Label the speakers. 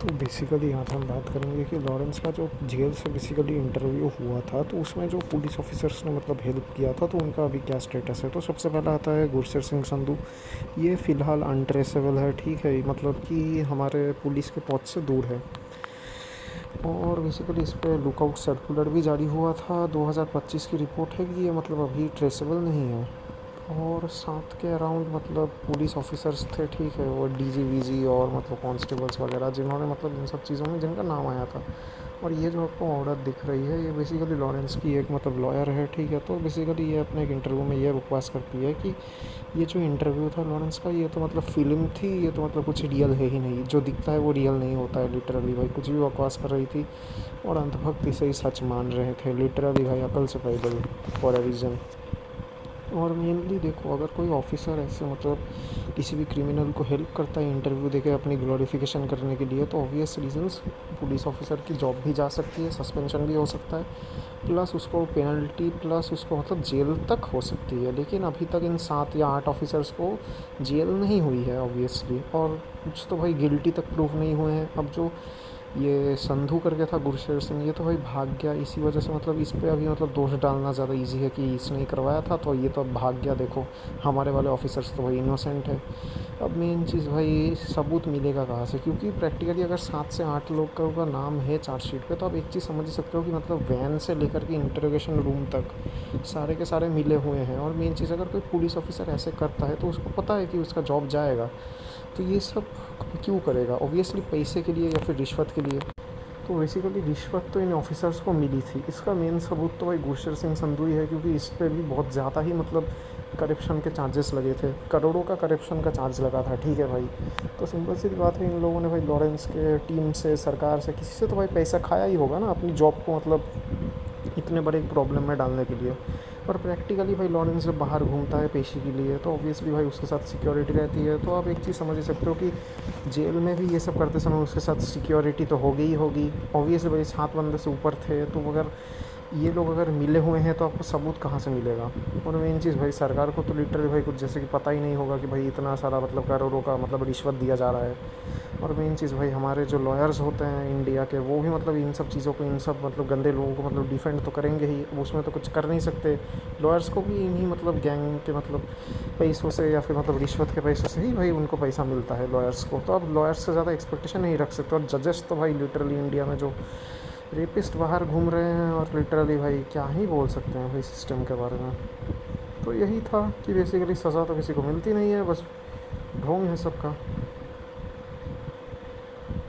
Speaker 1: तो बेसिकली यहाँ पे हम बात करेंगे कि लॉरेंस का जो जेल से बेसिकली इंटरव्यू हुआ था, तो उसमें जो पुलिस ऑफिसर्स ने मतलब हेल्प किया था, तो उनका अभी क्या स्टेटस है। तो सबसे पहला आता है गुरशर सिंह संधू। ये फ़िलहाल अनट्रेसेबल है, ठीक है, मतलब कि हमारे पुलिस के पहुंच से दूर है। और बेसिकली इस पर लुकआउट सर्कुलर भी जारी हुआ था। 2025 की रिपोर्ट है कि ये मतलब अभी ट्रेसेबल नहीं है। और 7 के अराउंड मतलब पुलिस ऑफिसर्स थे, ठीक है, वो डीजी वीजी और मतलब कांस्टेबल्स वगैरह, जिन्होंने मतलब इन सब चीज़ों में जिनका नाम आया था। और ये जो आपको औरत दिख रही है, ये बेसिकली लॉरेंस की एक मतलब लॉयर है, ठीक है। तो बेसिकली ये अपने एक इंटरव्यू में ये बकवास करती है कि ये जो इंटरव्यू था लॉरेंस का, ये तो मतलब फ़िल्म थी, ये तो मतलब कुछ रियल है ही नहीं, जो दिखता है वो रियल नहीं होता है। लिटरली भाई कुछ भी बकवास कर रही थी और अंधभक्त इसे ही सच मान रहे थे। लिटरली भाई अकल से पैदल फॉर अ रीज़न। और मेनली देखो, अगर कोई ऑफिसर ऐसे मतलब किसी भी क्रिमिनल को हेल्प करता है इंटरव्यू देके अपनी ग्लोरिफिकेशन करने के लिए, तो ऑब्वियस रीजंस पुलिस ऑफिसर की जॉब भी जा सकती है, सस्पेंशन भी हो सकता है, प्लस उसको पेनल्टी, प्लस उसको मतलब जेल तक हो सकती है। लेकिन अभी तक इन 7 या 8 ऑफिसर्स को जेल नहीं हुई है ऑब्वियसली, और कुछ तो भाई गिल्टी तक प्रूव नहीं हुए हैं। अब जो ये संधू करके था, गुरशेर सिंह, ये तो भाई भाग गया, इसी वजह से मतलब इस पे अभी मतलब दोष डालना ज़्यादा इजी है कि इसने ही करवाया था, तो ये तो अब भाग गया। देखो हमारे वाले ऑफिसर्स तो भाई इनोसेंट है। अब मेन चीज़ भाई सबूत मिलेगा कहाँ से, क्योंकि प्रैक्टिकली अगर 7 से 8 लोग का नाम है चार्जशीट पे, तो आप एक चीज़ समझ ही सकते हो कि मतलब वैन से लेकर के इंटरोगेशन रूम तक सारे के सारे मिले हुए हैं। और मेन चीज़, अगर कोई पुलिस ऑफिसर ऐसे करता है तो उसको पता है कि उसका जॉब जाएगा, तो ये सब क्यों करेगा? ऑब्वियसली पैसे के लिए या फिर रिश्वत के लिए। तो बेसिकली रिश्वत तो इन ऑफिसर्स को मिली थी। इसका मेन सबूत तो भाई गुरशर सिंह संधू ही है, क्योंकि इस पे भी बहुत ज़्यादा ही मतलब करप्शन के चार्जेस लगे थे, करोड़ों का करप्शन का चार्ज लगा था, ठीक है भाई। तो सिंपल सी बात है, इन लोगों ने भाई लॉरेंस के टीम से, सरकार से, किसी से तो भाई पैसा खाया ही होगा ना अपनी जॉब को मतलब इतने बड़े प्रॉब्लम में डालने के लिए। और प्रैक्टिकली भाई लॉरेंस जब बाहर घूमता है पेशी के लिए, तो ऑब्वियसली भाई उसके साथ सिक्योरिटी रहती है। तो आप एक चीज़ समझ ही सकते हो कि जेल में भी ये सब करते समय उसके साथ सिक्योरिटी तो होगी ही होगी। ऑब्वियसली भाई 7 बंदे से ऊपर थे, तो अगर ये लोग अगर मिले हुए हैं तो आपको सबूत कहाँ से मिलेगा? और मेन चीज़ भाई सरकार को तो लिटरली भाई कुछ जैसे कि पता ही नहीं होगा कि भाई इतना सारा मतलब करोड़ों का मतलब रिश्वत दिया जा रहा है। और मेन चीज़ भाई हमारे जो लॉयर्स होते हैं इंडिया के, वो भी मतलब इन सब चीज़ों को, इन सब मतलब गंदे लोगों को मतलब डिफेंड तो करेंगे ही, उसमें तो कुछ कर नहीं सकते। लॉयर्स को भी इन्हीं मतलब गैंग के मतलब पैसों से या फिर मतलब रिश्वत के पैसों से ही भाई उनको पैसा मिलता है लॉयर्स को। तो अब लॉयर्स से ज़्यादा एक्सपेक्टेशन नहीं रख सकते। और जजेस तो भाई लिटरली इंडिया में जो रेपिस्ट बाहर घूम रहे हैं, और लिटरली भाई क्या ही बोल सकते हैं भाई सिस्टम के बारे में। तो यही था कि बेसिकली सज़ा तो किसी को मिलती नहीं है, बस ढोंग है सबका।